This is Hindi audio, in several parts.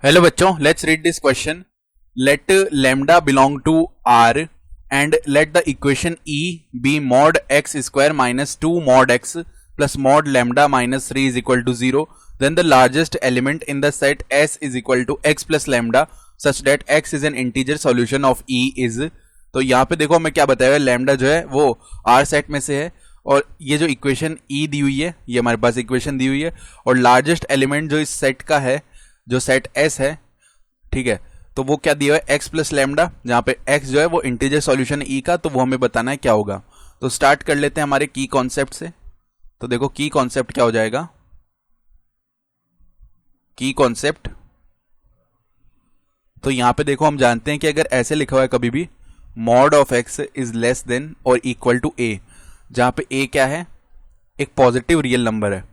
हेलो बच्चों, let's read this question. Let lambda belong to R and let the equation E be mod X square minus 2 mod X plus mod lambda minus 3 is equal to 0. Then the largest element in the set S is equal to X plus lambda such that X is an integer solution of E is. तो यहाँ पे देखो हमें क्या बताया, लैम्डा जो है वो आर सेट में से है और ये जो इक्वेशन ई दी हुई है ये हमारे पास इक्वेशन दी हुई है और लार्जेस्ट एलिमेंट जो इस सेट का है जो सेट एस है, ठीक है, तो वो क्या दिया है एक्स प्लस लैम्डा, जहां पे एक्स जो है वो इंटीजर सॉल्यूशन ई का, तो वो हमें बताना है क्या होगा. तो स्टार्ट कर लेते हैं हमारे की कॉन्सेप्ट से. तो देखो की कॉन्सेप्ट क्या हो जाएगा, की कॉन्सेप्ट. तो यहां पे देखो हम जानते हैं कि अगर ऐसे लिखा हुआ है कभी भी mod of X is less than और इक्वल टू ए, जहां पे ए क्या है, एक पॉजिटिव रियल नंबर है,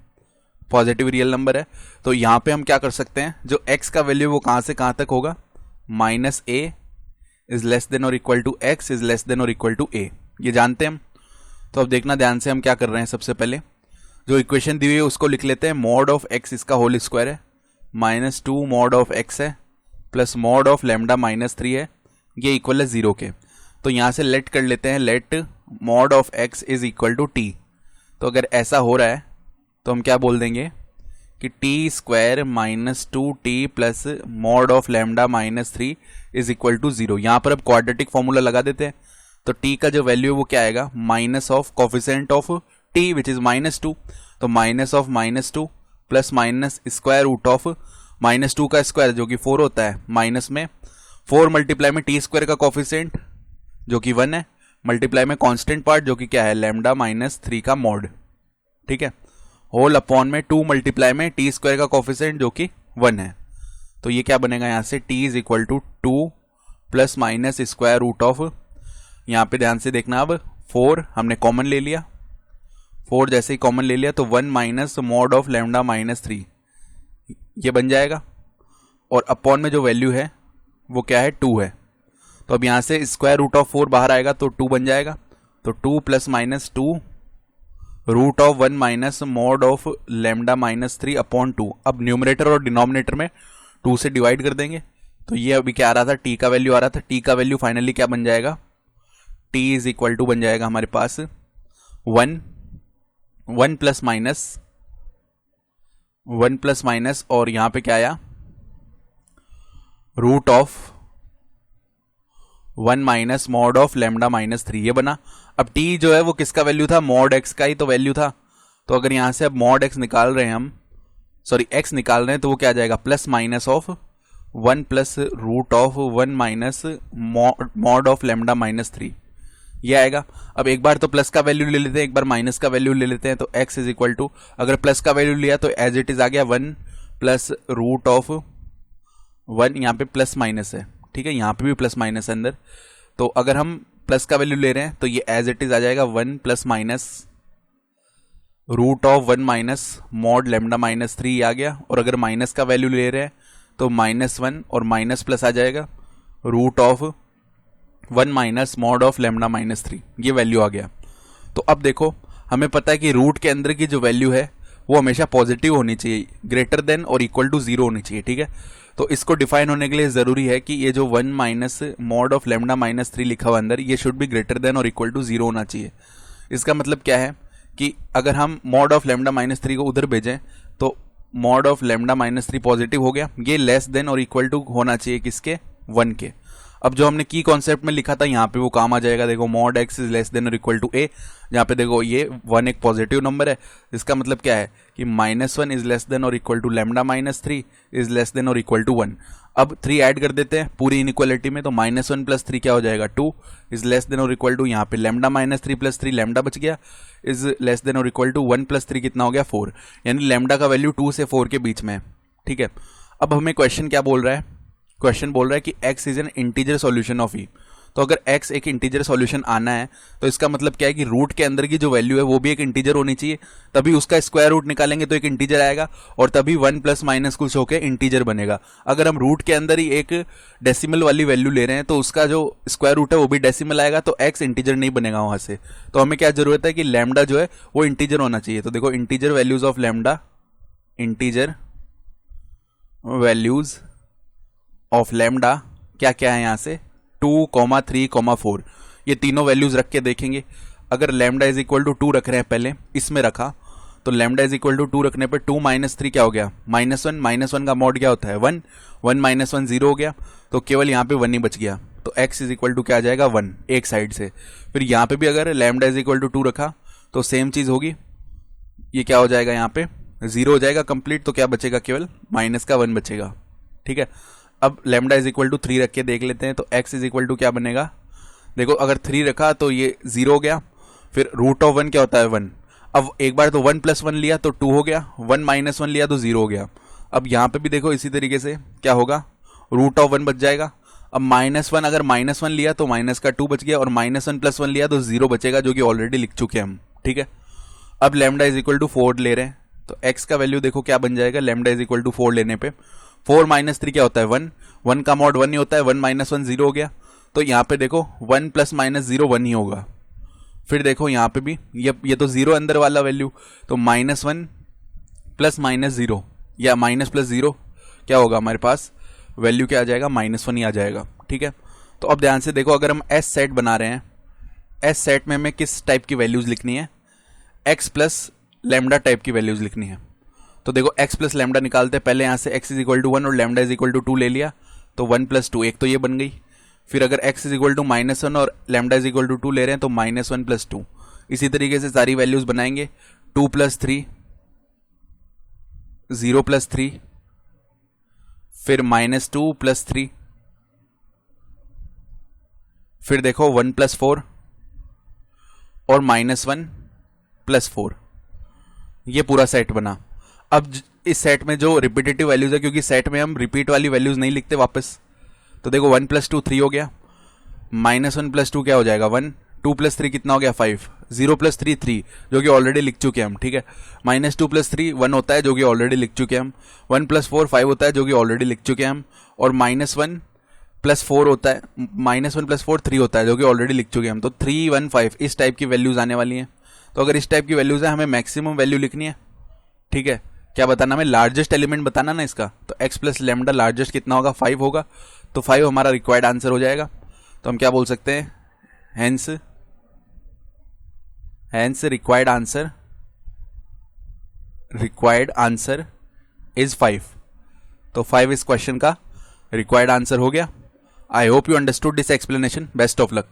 पॉजिटिव रियल नंबर है. तो यहां पे हम क्या कर सकते हैं, जो x का वैल्यू वो कहां से कहां तक होगा, minus a is less than और equal to x is less than और इक्वल टू ए, ये जानते हैं हम. तो अब देखना ध्यान से हम क्या कर रहे हैं, सबसे पहले जो इक्वेशन दी हुई है उसको लिख लेते हैं. मॉड ऑफ एक्स इसका होल स्क्वायर है, माइनस 2 मॉड ऑफ एक्स है plus mod of lambda minus 3 है, ये इक्वल है 0 के. तो यहां से लेट कर लेते हैं, let mod of X is equal to T. तो अगर ऐसा हो रहा है तो हम क्या बोल देंगे कि T square minus 2t plus mod of lambda minus 3 is equal to 0. यहां पर अब क्वाड्रेटिक फॉर्मूला लगा देते हैं. तो t का जो वैल्यू है वो क्या आएगा, minus of coefficient of t which is minus 2. तो minus of minus 2 plus minus square root of minus 2 का स्क्वायर जो कि 4 होता है, माइनस में 4 मल्टीप्लाई में टी स्क्वायर का कोफिशिएंट जो कि 1 है, मल्टीप्लाई में कांस्टेंट पार्ट जो कि क्या है लैम्डा माइनस 3 का मॉड, ठीक है, होल अपॉन में 2 मल्टीप्लाई में टी स्क्वायर का कोफिशिएंट जो कि 1 है. तो ये क्या बनेगा यहां से, t is equal to 2 plus minus square root of, यहां पे ध्यान से देखना, अब 4 हमने कॉमन ले लिया, 4 जैसे ही कॉमन ले लिया तो 1 minus mod of lambda minus 3 ये बन जाएगा और अपॉन में जो वैल्यू है वो क्या है 2 है. तो अब यहां से स्क्वायर रूट ऑफ 4 बाहर आएगा तो 2 बन जाएगा. तो 2 plus minus 2 root of 1 minus mod of lambda minus 3 upon 2. अब न्यूमरेटर और डिनोमिनेटर में 2 से डिवाइड कर देंगे. तो ये अभी क्या आ रहा था, t का वैल्यू आ रहा था, t का वैल्यू फाइनली क्या बन जाएगा, t इज इक्वल टू बन जाएगा हमारे पास 1 प्लस माइनस और यहां पे क्या आया, root of 1 minus mod of lambda minus 3 ये बना. अब t जो है वो किसका वैल्यू था, मॉड x का ही तो वैल्यू था. तो अगर यहां से अब मॉड x निकाल रहे हैं हम, सॉरी x निकाल रहे हैं, तो वो क्या आ जाएगा, plus minus of 1 plus root of 1 minus mod of lambda minus 3 ये आएगा. अब एक बार तो प्लस का वैल्यू ले लेते हैं, एक बार माइनस का वैल्यू ले लेते हैं. तो x इज इक्वल टू, अगर प्लस का वैल्यू लिया तो एज इट इज आ गया 1 प्लस रूट ऑफ 1, यहाँ पे प्लस माइनस है, ठीक है, यहाँ पे भी प्लस माइनस है अंदर. तो अगर हम प्लस का वैल्यू ले रहे हैं तो ये एज इट इज आ जाएगा 1 plus minus root of 1 minus mod lambda minus 3 आ गया. और अगर माइनस का वैल्यू ले रहे हैं तो -1 और माइनस प्लस आ जाएगा root of 1 minus mod of lambda minus 3, ये वैल्यू आ गया. तो अब देखो हमें पता है कि रूट के अंदर की जो वैल्यू है वो हमेशा पॉजिटिव होनी चाहिए, ग्रेटर देन और इक्वल टू 0 होनी चाहिए, ठीक है. तो इसको डिफाइन होने के लिए जरूरी है कि ये जो 1 minus mod of lambda minus 3 लिखा हुआ अंदर, ये शुड बी ग्रेटर देन और इक्वल टू 0 होना चाहिए. इसका मतलब क्या है कि अगर हम मॉड ऑफ लैम्डा माइनस 3 को उधर भेजें तो mod of lambda minus 3 positive हो गया, ये लेस देन और इक्वल टू होना चाहिए किसके, 1 के. अब जो हमने की कॉन्सेप्ट में लिखा था यहाँ पे वो काम आ जाएगा. देखो mod x is less than और इक्वल टू a, जहाँ पे देखो ये 1 एक पॉजिटिव नंबर है, इसका मतलब क्या है कि -1 इज लेस देन और equal to lambda minus 3 is less than और इक्वल टू 1. अब 3 ऐड कर देते हैं पूरी इनइक्वालिटी में, तो -1 प्लस 3 क्या हो जाएगा, 2 इज लेस देन और इक्वल टू, यहाँ पे लैम्डा माइनस 3 प्लस 3 लैम्डा बच गया, इज लेस देन और इक्वल टू 1 प्लस 3 कितना हो गया, 4. यानी लैम्डा का वैल्यू 2 से 4 के बीच में है, ठीक है. अब हमें क्वेश्चन क्या बोल रहा है, क्वेश्चन बोल रहा है कि x is an integer solution of E. तो अगर x एक इंटीजर सॉल्यूशन आना है तो इसका मतलब क्या है कि रूट के अंदर की जो वैल्यू है वो भी एक इंटीजर होनी चाहिए, तभी उसका स्क्वायर रूट निकालेंगे तो एक इंटीजर आएगा और तभी 1 प्लस माइनस कुछ होकर इंटीजर बनेगा. अगर हम रूट के अंदर ही एक डेसिमल वाली वैल्यू ले रहे हैं तो उसका जो स्क्वायर रूट है वो भी डेसिमल आएगा, तो x इंटीजर नहीं बनेगा वहां से. तो हमें क्या जरूरत है कि लैम्डा जो है वो इंटीजर होना चाहिए. तो देखो integer values of lambda, integer values of lambda क्या क्या है यहाँ से 2, 3, 4 ये तीनों वैल्यूज रख के देखेंगे। अगर लैम्डा इज इक्वल टू 2 रख रहे हैं, पहले इसमें रखा तो लैम्डा इज इक्वल टू 2 रखने पे 2 - 3 क्या हो गया -1, -1 का मॉड क्या होता है 1, 1 - 1 0 हो गया, तो केवल यहाँ पे 1 ही बच गया, तो x इज इक्वल टू क्या आ जाएगा 1 एक साइड से। फिर यहाँ पे भी अगर लैम्डा इज इक्वल टू 2 रखा तो सेम चीज होगी, ये क्या हो जाएगा यहाँ पे 0 हो जाएगा कंप्लीट, तो क्या बचेगा केवल माइनस का 1 बचेगा। ठीक है, अब लैम्डा इज इक्वल टू 3 रख के देख लेते हैं, तो x इज इक्वल टू क्या बनेगा, देखो अगर 3 रखा तो ये 0 हो गया, फिर रूट ऑफ 1 क्या होता है 1, अब एक बार तो 1 + 1 लिया तो 2 हो गया, 1 - 1 लिया तो 0 हो गया। अब यहाँ पे भी देखो इसी तरीके से क्या होगा, रूट ऑफ 1 बच जाएगा। अब -1 अगर -1 लिया तो माइनस का 2 बच गया, और -1 + 1 लिया तो 0 बचेगा, जो कि ऑलरेडी लिख चुके हैं हम। ठीक है, अब लैम्डा इज इक्वल टू 4 ले रहे हैं, तो x का वैल्यू देखो क्या बन जाएगा, लैम्डा इज इक्वल टू 4 लेने पे 4 - 3 क्या होता है 1, 1 का मॉड 1 ही होता है, 1 - 1 0 हो गया, तो यहाँ पे देखो 1 + -0 1 ही होगा। फिर देखो यहाँ पे भी ये तो 0 अंदर वाला वैल्यू, तो -1 + -0 या माइनस प्लस 0 क्या होगा हमारे पास, वैल्यू क्या आ जाएगा -1 ही आ जाएगा। ठीक है, तो अब ध्यान से देखो, अगर हम एस सेट बना रहे हैं, एस सेट में हमें किस टाइप की वैल्यूज लिखनी है, x + लैम्डा टाइप की वैल्यूज लिखनी है। तो देखो x + लैम्डा निकालते हैं, पहले यहाँ से x = 1 और लैम्डा = 2 ले लिया, तो 1 + 2 एक तो ये बन गई। फिर अगर x = -1 और लैम्डा = 2 ले रहे हैं तो -1 + 2, इसी तरीके से सारी वैल्यूज बनाएंगे, 2 + 3, 0 + 3, फिर -2 + 3, फिर देखो 1 + 4 और -1 + 4, ये पूरा सेट बना। अब इस सेट में जो रिपीटेटिव वैल्यूज है, क्योंकि सेट में हम रिपीट वाली वैल्यूज नहीं लिखते वापस, तो देखो 1 + 2 3 हो गया, -1 + 2 क्या हो जाएगा 1, 2 + 3 कितना हो गया 5, 0 + 3 3 जो कि ऑलरेडी लिख चुके हैं हम। ठीक है, -2 + 3 1 होता है जो कि ऑलरेडी लिख चुके हैं हम, 1 + 4 5 होता है जो कि ऑलरेडी लिख चुके हैं हम, और -1 + 4 होता है, -1 + 4 3 होता है जो कि ऑलरेडी लिख चुके हैं हम, तो 3 1 5 इस टाइप की वैल्यूज आने वाली हैं। तो अगर इस टाइप की वैल्यूज है, हमें मैक्सिमम वैल्यू लिखनी है। ठीक है, क्या बताना हमें, लार्जेस्ट एलिमेंट बताना ना इसका, तो x + लैम्डा लार्जेस्ट कितना होगा 5 होगा, तो 5 हमारा रिक्वायर्ड आंसर हो जाएगा। तो हम क्या बोल सकते हैं, हेंस रिक्वायर्ड आंसर इज 5। तो 5 इस क्वेश्चन का रिक्वायर्ड आंसर हो गया। I hope you understood this explanation. Best of luck.